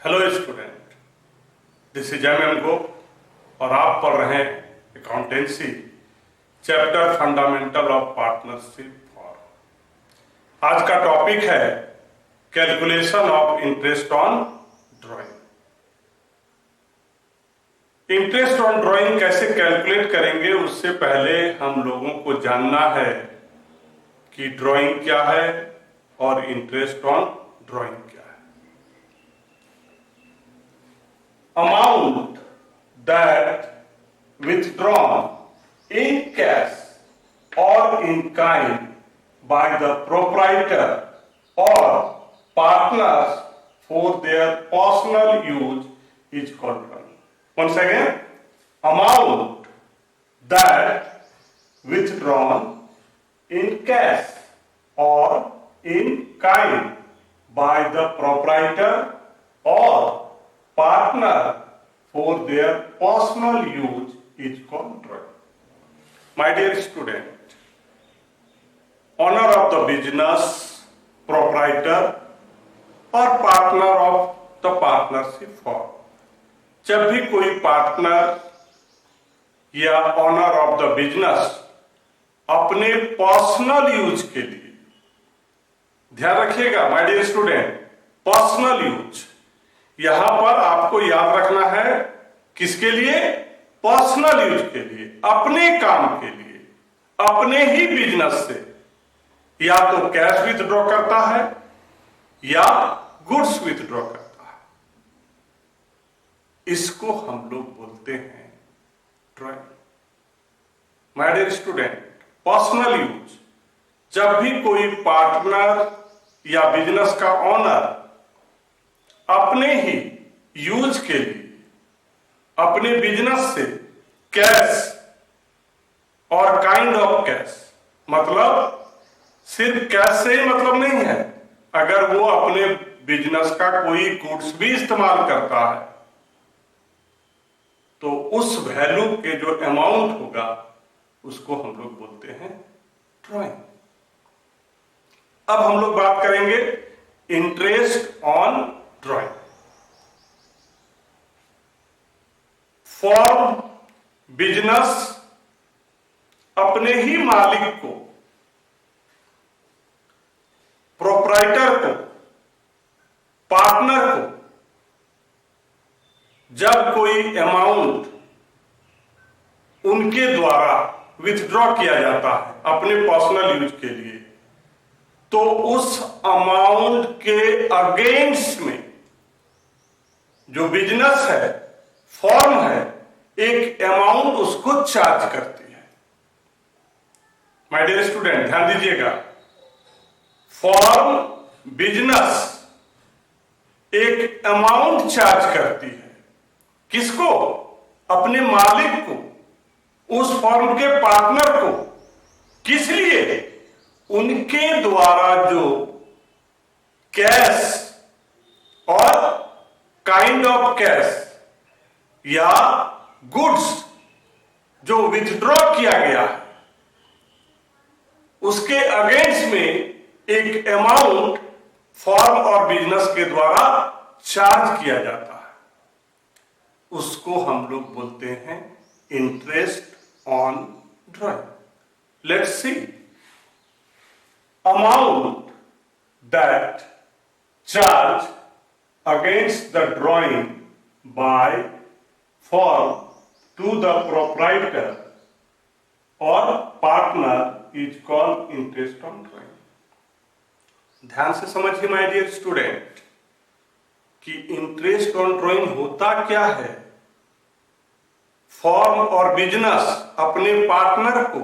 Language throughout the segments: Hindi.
Hello student, this is M Gop और आप पढ़ रहे हैं accountancy chapter fundamental of partnership for. आज का टॉपिक है calculation of interest on drawing. Interest on drawing कैसे कैलकुलेट करेंगे, उससे पहले हम लोगों को जानना है कि ड्राइंग क्या है और इंटरेस्ट ऑन ड्राइंग क्या है। Amount that withdrawn in cash or in kind by the proprietor or partners for their personal use is called drawing. Once again, amount that withdrawn in cash or in kind by the proprietor or partner for their personal use is called drawing. My dear student, owner of the business, proprietor or partner of the partnership firm, जब भी कोई पार्टनर या ऑनर ऑफ द बिजनेस अपने पर्सनल यूज के लिए, ध्यान रखिएगा my dear student, personal use, यहां पर आपको याद रखना है किसके लिए? पर्सनल यूज के लिए, अपने काम के लिए, अपने ही बिजनेस से या तो कैश विथड्रॉ करता है या गुड्स विथड्रॉ करता है। इसको हम लोग बोलते हैं drawing. My dear student, personal use, जब भी कोई पार्टनर या बिजनेस का ओनर अपने ही यूज के लिए अपने बिजनेस से कैश और काइंड ऑफ कैश, मतलब सिर्फ कैश से ही मतलब नहीं है, अगर वो अपने बिजनेस का कोई गुड्स भी इस्तेमाल करता है तो उस वैल्यू के जो अमाउंट होगा उसको हम लोग बोलते हैं ड्राइंग। अब हम लोग बात करेंगे interest on drawing. Form business अपने ही मालिक को, प्रोप्राइटर को, पार्टनर को जब कोई अमाउंट उनके द्वारा विथड्रॉ किया जाता है अपने पर्सनल यूज के लिए, तो उस अमाउंट के अगेंस्ट में जो बिजनेस है, फॉर्म है, एक अमाउंट उसको चार्ज करती है। माय डियर स्टूडेंट, ध्यान दीजिएगा, फॉर्म बिजनेस एक अमाउंट चार्ज करती है। किसको? अपने मालिक को, उस फॉर्म के पार्टनर को। किस लिए? उनके द्वारा जो कैश और काइंड ऑफ कैश या गुड्स जो विथड्रॉ किया गया है उसके अगेंस्ट में एक अमाउंट फॉर्म और बिजनेस के द्वारा चार्ज किया जाता है, उसको हम लोग बोलते हैं interest on drawing. Let's see, amount that charge against the drawing by firm to the proprietor or partner is called interest on drawing. ध्यान से समझिए माय डियर स्टूडेंट कि इंटरेस्ट ऑन ड्राइंग होता क्या है। फॉर्म और बिजनेस अपने पार्टनर को,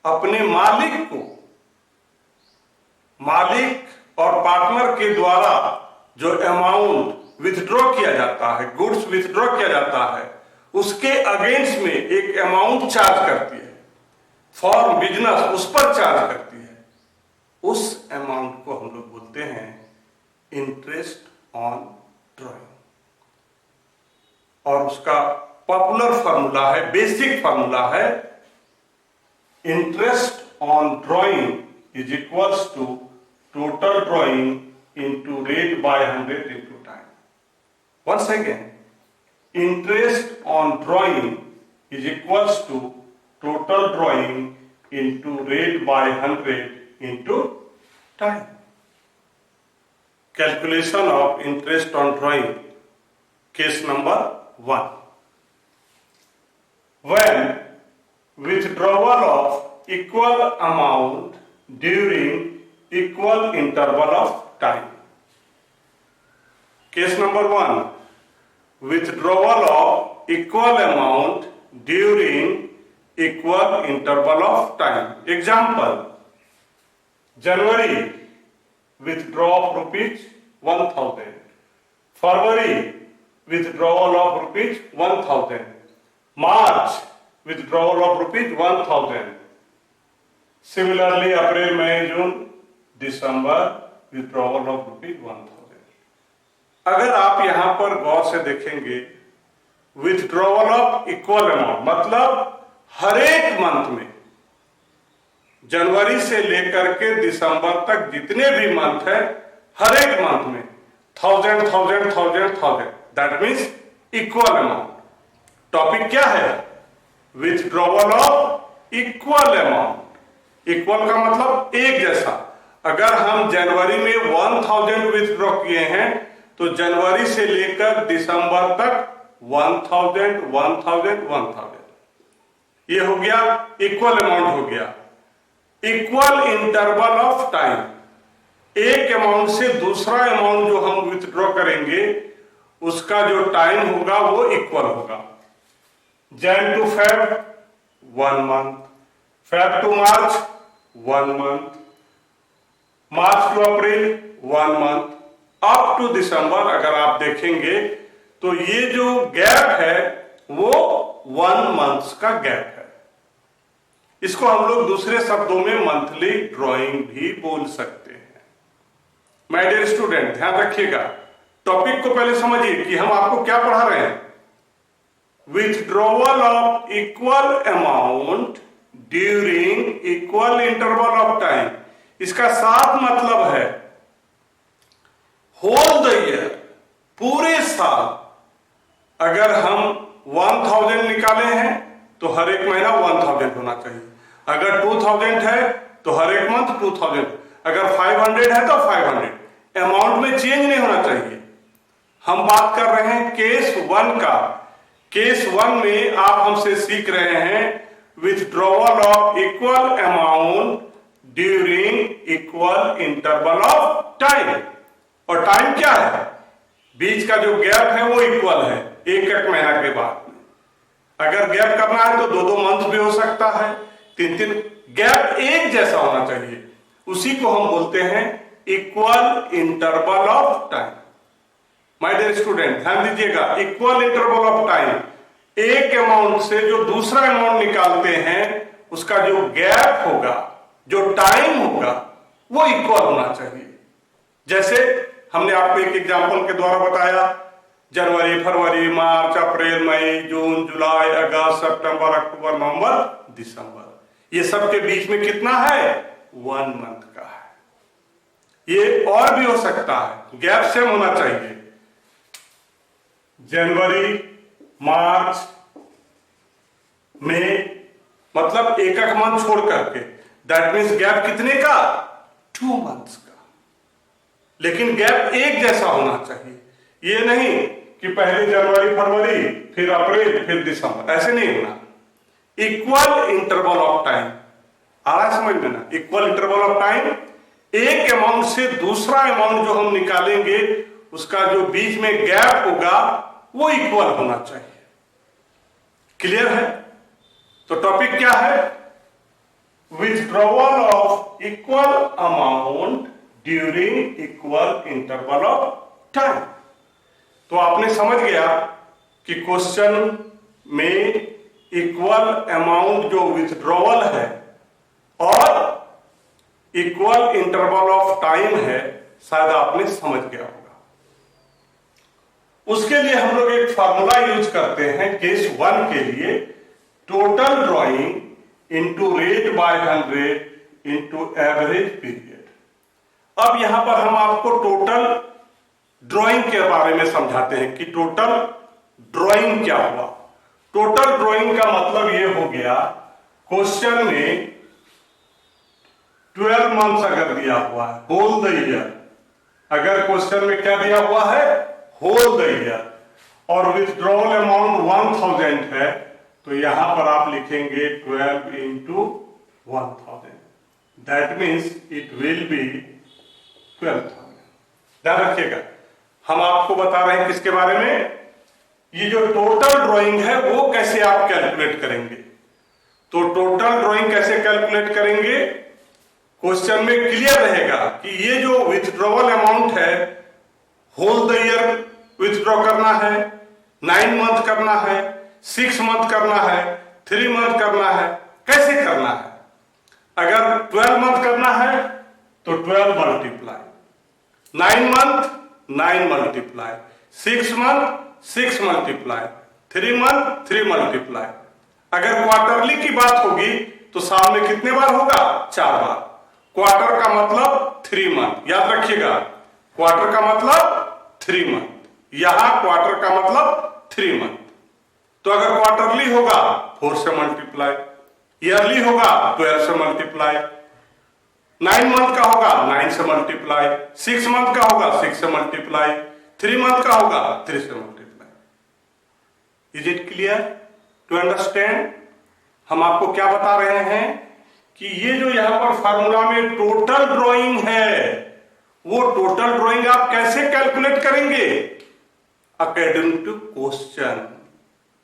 अपने मालिक को, मालिक और पार्टनर के द्वारा जो अमाउंट विथड्रॉ किया जाता है, गुड्स विथड्रॉ किया जाता है, उसके अगेंस्ट में एक अमाउंट चार्ज करती है। फॉर्म बिजनेस उस पर चार्ज करती है, उस अमाउंट को हम लोग बोलते हैं इंटरेस्ट ऑन ड्राइंग। और उसका पॉपुलर फार्मूला है, बेसिक फार्मूला है, interest on drawing is equals to total drawing into rate by 100 into time। Once again, interest on drawing is equals to total drawing into rate by 100 into time. Calculation of interest on drawing. Case number 1. When withdrawal of equal amount during equal interval of time. Case number 1. Withdrawal of equal amount during equal interval of time. Example, January, withdrawal of rupees 1000. February, withdrawal of rupees 1000. March, withdrawal of rupees 1000. Similarly, April, May, June, December, withdrawal of rupees 1000. अगर आप यहां पर गौर से देखेंगे, विथड्रॉवल ऑफ इक्वल अमाउंट मतलब हर एक मंथ में, जनवरी से लेकर के दिसंबर तक जितने भी मंथ है, हर एक मंथ में 1000, 1000, 1000, 1000, that means equal amount. Topic क्या है? Withdrawal of equal amount. Equal का मतलब एक जैसा. अगर हम जनवरी में 1000 विथड्रॉ किए हैं तो जनवरी से लेकर दिसंबर तक 1000, 1000, 1000. ये हो गया इक्वल अमाउंट हो गया. इक्वल इंटरवल ऑफ टाइम, एक अमाउंट से दूसरा अमाउंट जो हम विथड्रॉ करेंगे उसका जो टाइम होगा वो इक्वल होगा. Jan to Feb 1 month, Feb to March 1 month, March to April 1 month, up to December. अगर आप देखेंगे तो ये जो गैप है वो 1 मंथ्स का गैप है. इसको हम लोग दूसरे शब्दों में मंथली ड्राइंग भी बोल सकते हैं. माय डियर स्टूडेंट, ध्यान रखिएगा, टॉपिक को पहले समझिए कि हम आपको क्या पढ़ा रहे हैं. Withdrawal of equal amount during equal interval of time. इसका साफ मतलब है होल द ईयर, पूरे साल अगर हम 1000 निकाले हैं तो हर एक महीना 1000 होना चाहिए. अगर 2000 है तो हर एक मंथ 2000. अगर 500 है तो 500. अमाउंट में चेंज नहीं होना चाहिए. हम बात कर रहे हैं केस 1 का. केस 1 में आप हमसे सीख रहे हैं withdrawal of equal amount during equal interval of time. और टाइम क्या है? बीच का जो गैप है वो इक्वल है एक एक महीना के बाद में. अगर गैप करना है तो 2-2 मंथ भी हो सकता है, 3-3. गैप एक जैसा होना चाहिए, उसी को हम बोलते हैं equal interval of time. My dear student, ध्यान दीजिएगा, इक्वल इंटरवल ऑफ टाइम, एक अमाउंट से जो दूसरा अमाउंट निकालते हैं उसका जो गैप होगा, जो टाइम होगा, वो इक्वल होना चाहिए. जैसे हमने आपको एक एग्जांपल के द्वारा बताया, जनवरी, फरवरी, मार्च, अप्रैल, मई, जून, जुलाई, अगस्त, सितंबर, अक्टूबर, नवंबर, दिसंबर. ये सब के बीच में कितना है? 1 मंथ का है. ये और भी हो सकता है, गैप सेम होना चाहिए. जनवरी, मार्च में मतलब एक एक मंथ छोड़ करके, दैट मीन्स गैप कितने का? 2 मंथ्स का. लेकिन गैप एक जैसा होना चाहिए. ये नहीं कि पहले जनवरी, फरवरी, फिर अप्रैल, फिर दिसंबर, ऐसे नहीं होना. Equal interval of time. आ रहा है समझ में ना? इक्वल इंटरवल ऑफ टाइम, एक अमाउंट से दूसरा अमाउंट जो हम निकालेंगे उसका जो बीच में गैप होगा वो इक्वल होना चाहिए. क्लियर है? तो टॉपिक क्या है? Withdrawal of equal amount during equal interval of time. तो आपने समझ गया कि क्वेश्चन में इक्वल अमाउंट जो विथड्रॉवल है और इक्वल इंटरवल ऑफ टाइम है, शायद आपने समझ गया होगा. उसके लिए हम लोग एक फार्मूला यूज करते हैं केस 1 के लिए, total drawing into rate by 100 into average period. अब यहां पर हम आपको टोटल ड्राइंग के बारे में समझाते हैं कि टोटल ड्राइंग क्या हुआ। टोटल ड्राइंग का मतलब ये हो गया, क्वेश्चन में 12 मंथ्स अगर दिया हुआ है, होल द ईयर, अगर क्वेश्चन में क्या दिया हुआ है, होल द ईयर, और विथड्रॉल अमाउंट 1000 है, तो यहां पर आप लिखेंगे 12 into 1000, that means it will be 12,000। ध्यान रखिएगा, हम आपको बता रहे हैं किसके बारे में, ये जो टोटल ड्राइंग है वो कैसे आप कैलकुलेट करेंगे। तो टोटल ड्राइंग कैसे कैलकुलेट करेंगे, क्वेश्चन में क्लियर रहेगा कि ये जो विथड्रॉवल अमाउंट है, होल द ईयर विथड्रॉ करना है, 9 मंथ करना है, 6 मंथ करना है, 3 मंथ करना है, कैसे करना है। अगर 12 मंथ करना है तो 12 multiply, 9 month 9 multiply, 6 month 6 multiply, 3 month 3 multiply. अगर क्वार्टरली की बात होगी तो साल में कितने बार होगा, 4 बार। क्वार्टर का मतलब 3 मंथ, याद रखिएगा, क्वार्टर का मतलब 3 मंथ, यहां क्वार्टर का मतलब 3 मंथ। तो अगर क्वार्टरली होगा 4 से मल्टीप्लाई, ईयरली होगा 12 से मल्टीप्लाई, 9 मंथ का होगा 9 से मल्टीप्लाई, 6 मंथ का होगा 6 से मल्टीप्लाई, 3 मंथ का होगा 3 से multiply. Is it clear to understand. हम आपको क्या बता रहे हैं कि ये जो यहां पर फार्मूला में टोटल ड्राइंग है, वो टोटल ड्राइंग आप कैसे कैलकुलेट करेंगे, according to question,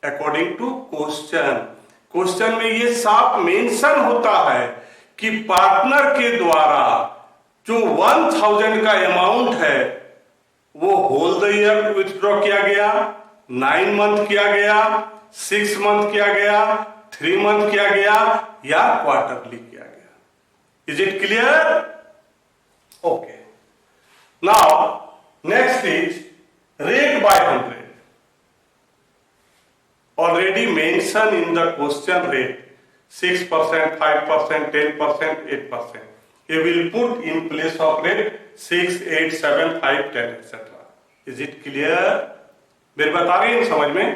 according to question. Question में ये साफ मेंशन होता है कि पार्टनर के द्वारा जो 1000 का अमाउंट है वो होल द ईयर विथड्रॉ किया गया, 9 मंथ किया गया, 6 मंथ किया गया, 3 मंथ किया गया, या क्वार्टरली किया गया। Is it clear, okay. Now next is rate by 100। Already mentioned in the question rate 6%, 5%, 10%, 8%. You will put in place of rate 6, 8, 7, 5, 10, etc. Is it clear? मेरी बता रही है समझ में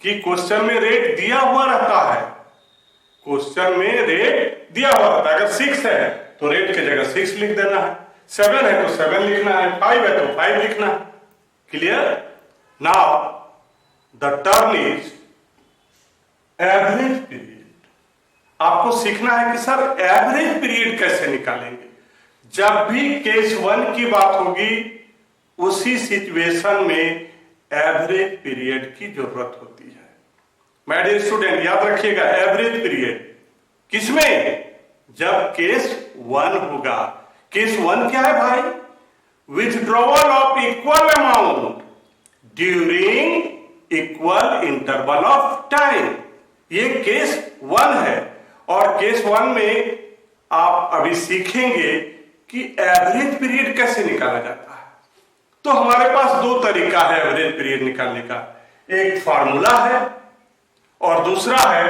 कि क्वेश्चन में रेट दिया हुआ रहता है, क्वेश्चन में रेट दिया हुआ रहता है। अगर 6 है तो रेट की जगह 6 लिख देना है, 7 है तो 7 लिखना है, 5 है तो 5 लिखना है। Clear. Now the term is average period. आपको सीखना है कि सर एवरेज पीरियड कैसे निकालेंगे। जब भी केस 1 की बात होगी उसी सिचुएशन में एवरेज पीरियड की जरूरत होती है। माय डियर स्टूडेंट याद रखिएगा, एवरेज पीरियड किसमें, जब केस 1 होगा। केस 1 क्या है भाई, withdrawal of equal amount during equal interval of time. ये केस 1 है, और केस 1 में आप अभी सीखेंगे कि एवरेज पीरियड कैसे निकाला जाता है। तो हमारे पास 2 तरीका है एवरेज पीरियड निकालने का, एक फार्मूला है और दूसरा है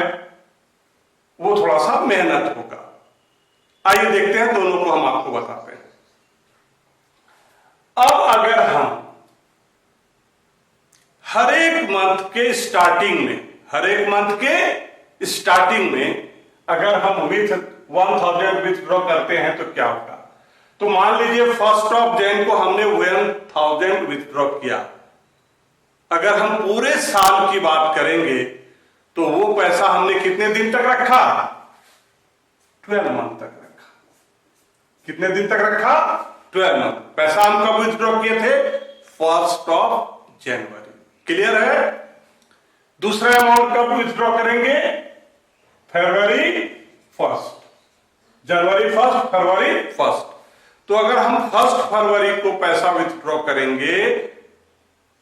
वो थोड़ा सा मेहनत होगा। आइए देखते हैं, दोनों को हम आपको बताते हैं। अब अगर हम हर एक मंथ के स्टार्टिंग में, हर एक मंथ के स्टार्टिंग में अगर हम विथ 1000 विथड्रॉ करते हैं तो क्या होगा। तो मान लीजिए 1 जनवरी को हमने 1000 विथड्रॉ किया। अगर हम पूरे साल की बात करेंगे तो वो पैसा हमने कितने दिन तक रखा, 12 मंथ तक रखा। कितने दिन तक रखा, 12 मंथ। पैसा हम कब विथड्रॉ किए थे, 1 जनवरी। क्लियर है। दूसरा अमाउंट कब विथड्रॉ करेंगे, फरवरी 1, जनवरी 1, फरवरी 1। तो अगर हम 1 फरवरी को पैसा विथड्रॉ करेंगे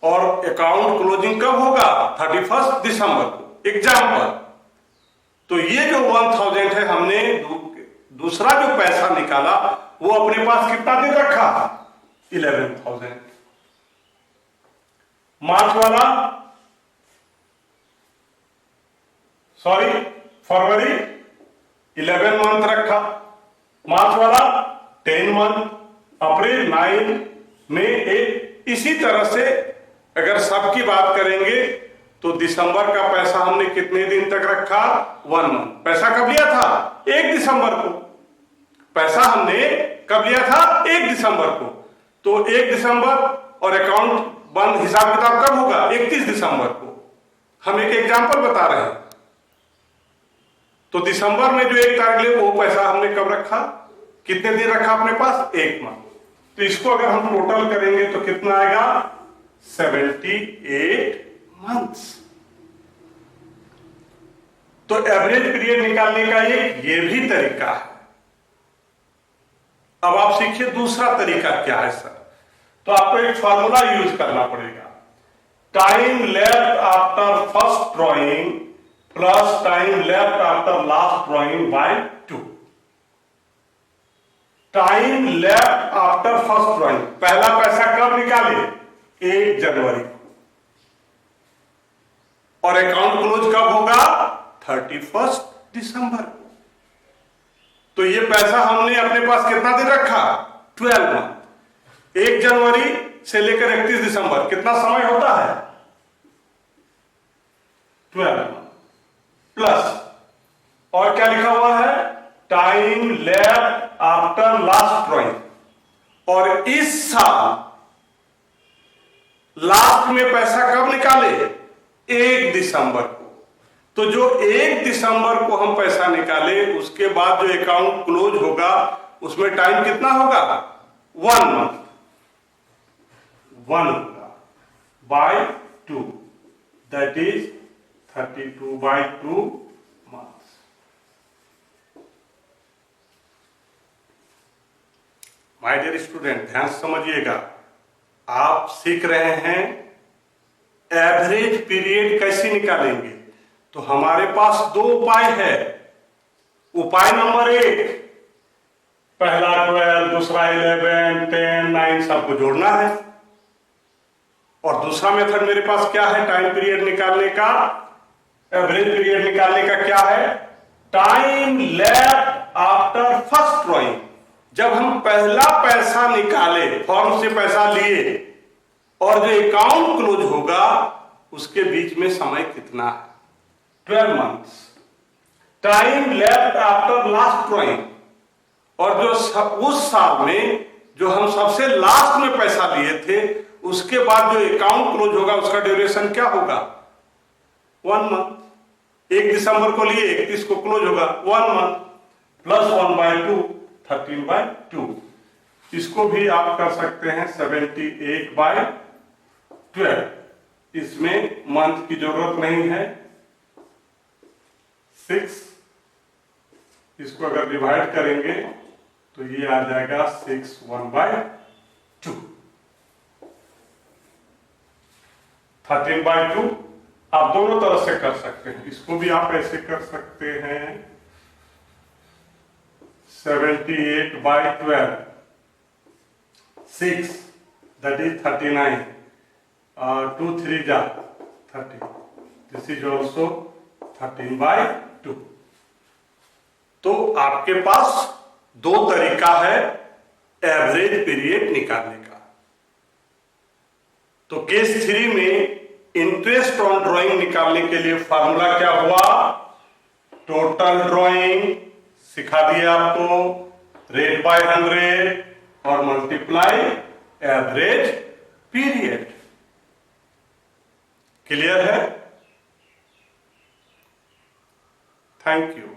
और अकाउंट क्लोजिंग कब होगा, 31 दिसंबर को, एग्जाम्पल। तो ये जो 1000 है, हमने दूसरा जो पैसा निकाला वो अपने पास कितना दिन रखा, 11,000। मार्च वाला, सॉरी फरवरी 11 मंथ रखा, मार्च वाला 10 मंथ, अप्रैल 9, मई इसी तरह से अगर सबकी बात करेंगे तो दिसंबर का पैसा हमने कितने दिन तक रखा? 1 मंथ। पैसा कब लिया था? 1 दिसंबर को। पैसा हमने कब लिया था? 1 दिसंबर को। तो 1 दिसंबर और अकाउंट बंद हिसाब किताब कब होगा? 31 दिसंबर को। हम एक एग्जांपल बता रहे हैं। तो दिसंबर में जो 1 तारीख ले वो पैसा हमने कब रखा? कितने दिन रखा अपने पास? 1 मंथ। तो इसको अगर हम टोटल करेंगे तो कितना आएगा? 78 मंथ्स। तो एवरेज पीरियड निकालने का ये भी तरीका है। अब आप सीखिए दूसरा तरीका क्या है सर। तो आपको एक फॉर्मूला यूज करना पड़ेगा। Time left after first drawing plus time left after last drawing bye 2। Time left after first drawing, पहला पैसा कब निकाले? 1 जनवरी को। और अकाउंट क्लोज कब होगा? 31 दिसंबर को। तो ये पैसा हमने अपने पास कितना दिन रखा? 12 मंथ। 1 जनवरी से लेकर 31 दिसंबर कितना समय होता है? 12 मंथ। प्लस और क्या लिखा हुआ है? Time left after last drawing. और इस साल लास्ट में पैसा कब निकाले? 1 दिसंबर को। तो जो 1 दिसंबर को हम पैसा निकाले उसके बाद जो अकाउंट क्लोज होगा उसमें टाइम कितना होगा? 1 मंथ। 1 होगा by 2, that is 32/2 months. My dear student, ध्यान से समझिएगा। आप सीख रहे हैं एवरेज पीरियड कैसे निकालेंगे। तो हमारे पास 2 उपाय है। उपाय नंबर 1, पहला 12, दूसरा 11, 10, 9 सबको जोड़ना है। और दूसरा मेथड मेरे पास क्या है टाइम पीरियड निकालने का? एवरेज पीरियड निकालने का क्या है? Time left after first drawing. जब हम पहला पैसा निकाले, फॉर्म से पैसा लिए और जो अकाउंट क्लोज होगा उसके बीच में समय कितना है? 12 months. Time left after last drawing, और जो उस साल में जो हम सबसे लास्ट में पैसा लिए थे उसके बाद जो अकाउंट क्लोज होगा उसका ड्यूरेशन क्या होगा? 1 मंथ। 1 दिसंबर को लिए 31 को क्लोज होगा, 1 मंथ प्लस 1/2, 13/2। इसको भी आप कर सकते हैं 78/12। इसमें मंथ की जरूरत नहीं है। 6 इसको अगर डिवाइड करेंगे तो ये आ जाएगा 6 1/2, 13/2। आप दोनों तरह से कर सकते हैं। इसको भी आप ऐसे कर सकते हैं 78/12, 6 that is 39, 2 3 जा 30, this is also 13/2। तो आपके पास 2 तरीका है एवरेज पीरियड निकालने का। तो केस 3 में इंटरेस्ट ऑन ड्राइंग निकालने के लिए फार्मूला क्या हुआ? टोटल ड्राइंग सिखा दिया आपको, रेट बाय 100 और मल्टीप्लाई एवरेज पीरियड। क्लियर है? Thank you.